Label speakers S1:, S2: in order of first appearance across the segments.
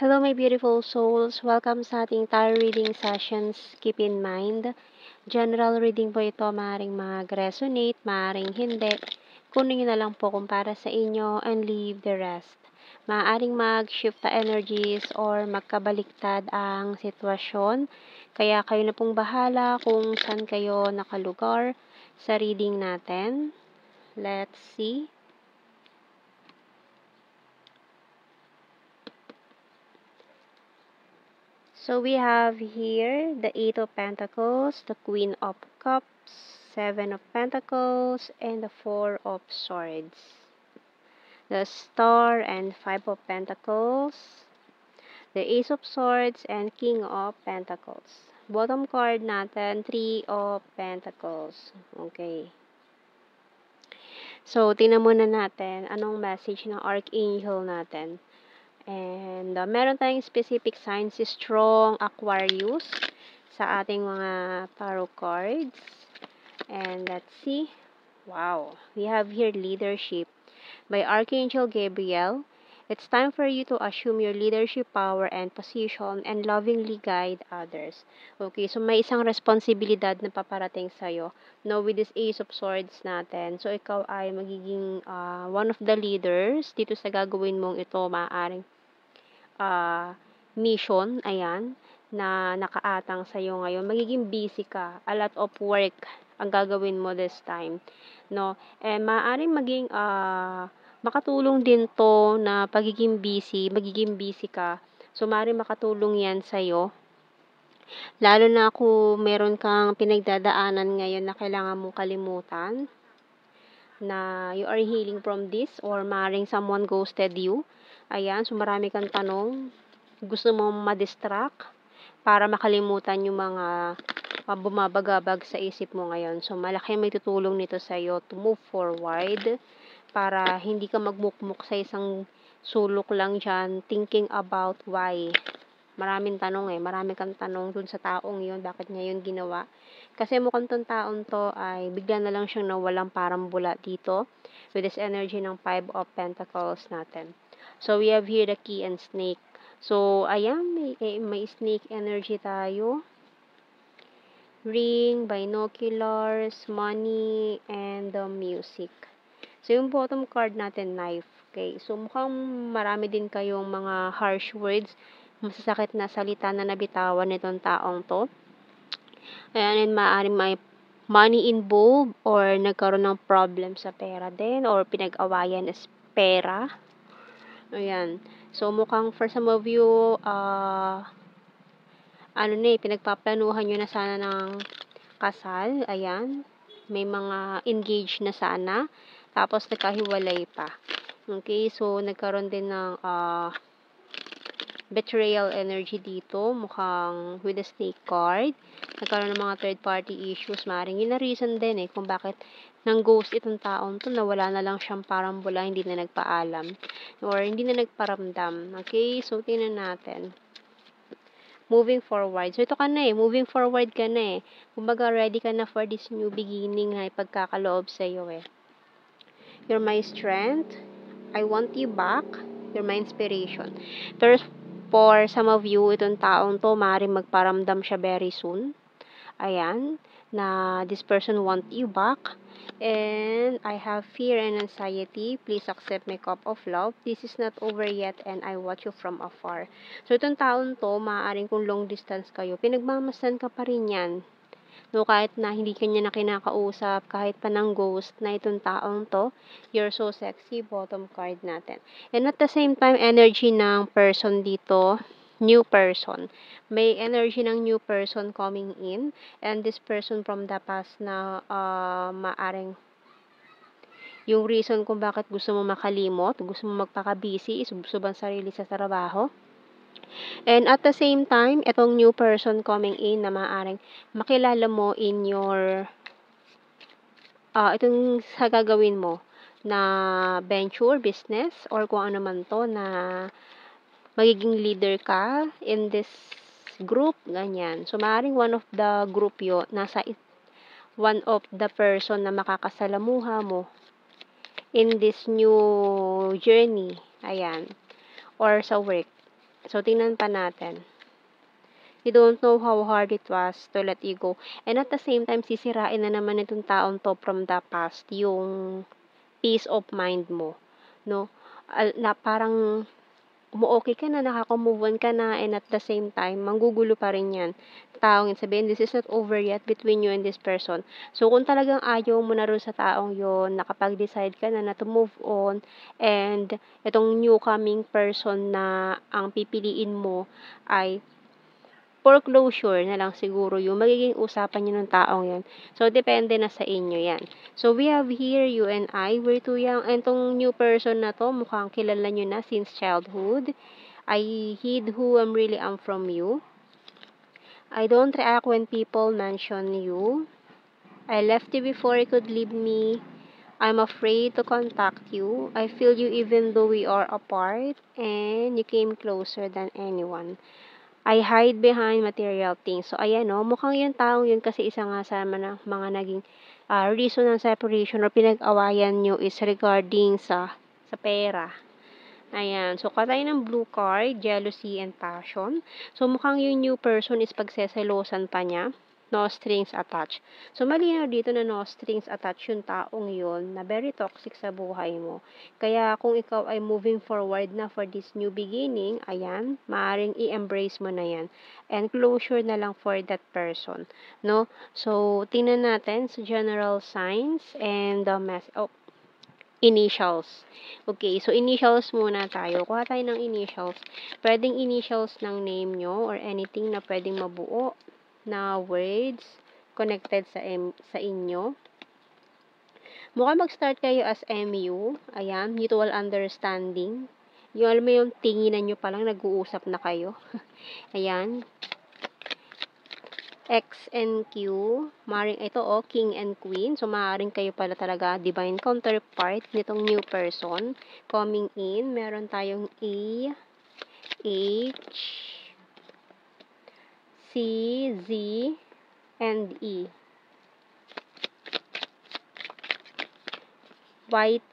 S1: Hello, my beautiful souls. Welcome sa ating tarot reading sessions. Keep in mind, general reading po ito. Maaaring mag-resonate, maaaring hindi. Kunin nyo na lang po kung para sa inyo and leave the rest. Maaaring mag-shift the energies or magkabaliktad ang sitwasyon. Kaya kayo na pong bahala kung saan kayo nakalugar sa reading natin. Let's see. So we have here the Eight of Pentacles, the Queen of Cups, Seven of Pentacles, and the Four of Swords. The Star and Five of Pentacles, the Ace of Swords, and King of Pentacles. Bottom card natin, Three of Pentacles. Okay. So, tingnan muna natin anong message ng Archangel natin. And meron tayong specific signs, strong Aquarius sa ating mga tarot cards. And let's see. Wow. We have here leadership by Archangel Gabriel. It's time for you to assume your leadership power and position and lovingly guide others. Okay, so may isang responsibilidad na paparating sa'yo. Now, with this Ace of Swords natin, so ikaw ay magiging one of the leaders dito sa gagawin mong ito. Maaaring mission, ayan, na nakaatang sa'yo ngayon. Magiging busy ka. A lot of work ang gagawin mo this time. No? And maaaring maging makatulong din to na magiging busy ka. So, maaaring makatulong yan sa'yo. Lalo na kung meron kang pinagdadaanan ngayon na kailangan mong kalimutan, na you are healing from this, or maaaring someone ghosted you. Ayan, so marami kang tanong, gusto mo ma-distract para makalimutan yung mga bumabagabag sa isip mo ngayon. So malaki may tutulong nito sa iyo to move forward para hindi ka magmukmuk sa isang sulok lang dyan, thinking about why. Marami kang tanong dun sa taong yun, bakit niya yun ginawa. Kasi mukhang tong taong to ay bigla na lang siyang nawalang parang bula dito with this energy ng Five of Pentacles natin. So, we have here the key and snake. So, ayan, may snake energy tayo. Ring, binoculars, money, and the music. So, yung bottom card natin, knife. Okay, so mukhang marami din kayong mga harsh words, masasakit na salita na nabitawan nitong taong to. Ayan, and maaaring may money involved or nagkaroon ng problem sa pera din or pinag-awayan is pera. Ayan. So, mukhang for some of you, pinagpaplanuhan nyo na sana ng kasal. Ayan. May mga engaged na sana. Tapos, nagkahiwalay pa. Okay. So, nagkaroon din ng betrayal energy dito. Mukhang with the snake card. Nagkaroon ng mga third-party issues. Maaaring yun na reason din kung bakit nang ghost itong taon to, nawala na lang siyang parang bula, hindi na nagpaalam or hindi na nagparamdam. Okay, so tingnan natin. Moving forward. So ito ka na moving forward ka na Kumbaga ready ka na for this new beginning na ipagkakaloob sa iyo You're my strength. I want you back. You're my inspiration. There's for some of you, itong taong to, maaaring magparamdam siya very soon. Ayan, na this person want you back. And I have fear and anxiety. Please accept my cup of love. This is not over yet and I watch you from afar. So, itong taon to, maaaring kung long distance kayo, pinagmamasdan ka pa rin yan. No, kahit na hindi kanya na kinakausap, kahit pa ng ghost na itong taong to, you're so sexy, bottom card natin. And at the same time, energy ng person dito, new person. May energy ng new person coming in, and this person from the past na maaring yung reason kung bakit gusto mo makalimot, gusto mo magpaka-busy, isubsoban sarili sa trabaho. And at the same time, itong new person coming in na maaring makilala mo in your itong sa gagawin mo na venture, business, or kung ano man to na magiging leader ka in this group, ganyan. So, maaaring one of the group one of the person na makakasalamuha mo in this new journey, ayan, or sa work. So, tingnan pa natin. You don't know how hard it was to let you go. And at the same time, sisirain na naman itong taong to from the past, yung peace of mind mo, no? Na parang umu-okey ka na, nakaka-move on ka na, and at the same time, manggugulo pa rin 'yan. Taong yun, sabihin, "This is not over yet between you and this person." So, kung talagang ayaw mo na rin sa taong yun, nakapag-decide ka na to move on, and itong new coming person na ang pipiliin mo ay foreclosure na lang siguro yung magiging usapan niyo ng taong yun. So, depende na sa inyo yan. So, we have here, you and I, we're too young. And tong new person na to, mukhang kilala nyo na since childhood. I hid who I'm really am from you. I don't react when people mention you. I left you before you could leave me. I'm afraid to contact you. I feel you even though we are apart. And you came closer than anyone. I hide behind material things. So, ayan, no, mukhang yung taong yun kasi isa nga sa mga naging reason ng separation or pinag-awayan nyo is regarding sa pera. Ayan. So, tayo ng blue card, jealousy and passion. So, mukhang yung new person is pagseselosan pa niya. No strings attached. So, malinaw dito na no strings attached yung taong yun na very toxic sa buhay mo. Kaya, kung ikaw ay moving forward na for this new beginning, ayan, maaaring i-embrace mo na yan. And closure na lang for that person. No? So, tingnan natin sa general signs and the initials. Okay, so initials muna tayo. Kuha tayo ng initials. Pwedeng initials ng name nyo or anything na pwedeng mabuo na words connected sa inyo. Mukhang mag-start kayo as MU. Ayan, mutual understanding. Yung alam mo yung tinginan nyo palang nag-uusap na kayo. Ayan. X and Q, maring ito King and Queen. So, maaaring kayo pala talaga divine counterpart nitong new person coming in. Meron tayong E, H, C, Z, and E. YT,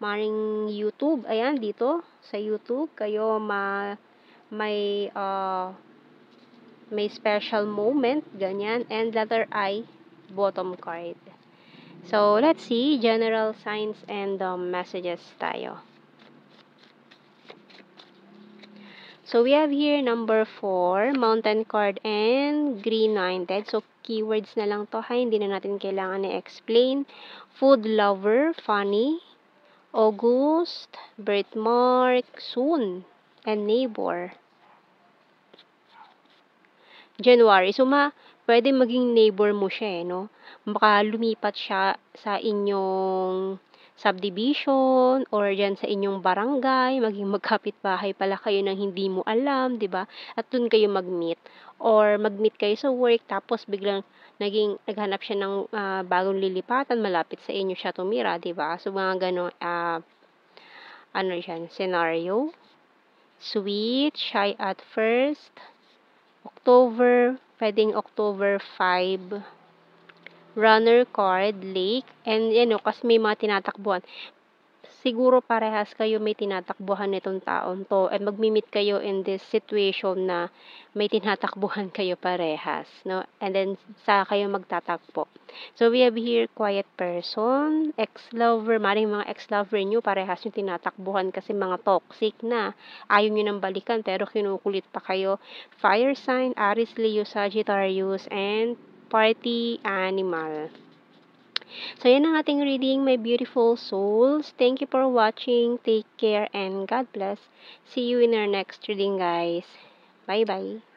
S1: maring YouTube. Ayan, dito sa YouTube, kayo may special moment, ganyan, and letter I, bottom card. So, let's see, general signs and messages tayo. So, we have here number 4, mountain card and green minded. So, keywords na lang to, ha, hindi na natin kailangan i-explain. Food lover, funny, August, birthmark, soon, and neighbor. January. So, pwede maging neighbor mo siya, no? Baka lumipat siya sa inyong subdivision or dyan sa inyong barangay, maging magkapit-bahay pala kayo nang hindi mo alam, 'di ba? At dun kayo mag-meet or mag-meet kayo sa work tapos biglang naghanap siya ng bagong lilipatan malapit sa inyo siya tumira, 'di ba? So mga ganong ano yan, scenario. Sweet, shy at first, October, pwedeng October 5, runner card, lake, and kasi may mga tinatakbuhan. Siguro parehas kayo may tinatakbuhan nitong taon to and magmi-meet kayo in this situation na may tinatakbuhan kayo parehas, no? And then sa kayo magtatakbo. So we have here quiet person, ex-lover, maring mga ex-lover nyo parehas yung tinatakbuhan kasi mga toxic na. Ayaw nyo nang balikan pero kinukulit pa kayo. Fire sign, Aries, Leo, Sagittarius, and party animal. So, yan ang ating reading, my beautiful souls. Thank you for watching. Take care and God bless. See you in our next reading, guys. Bye-bye.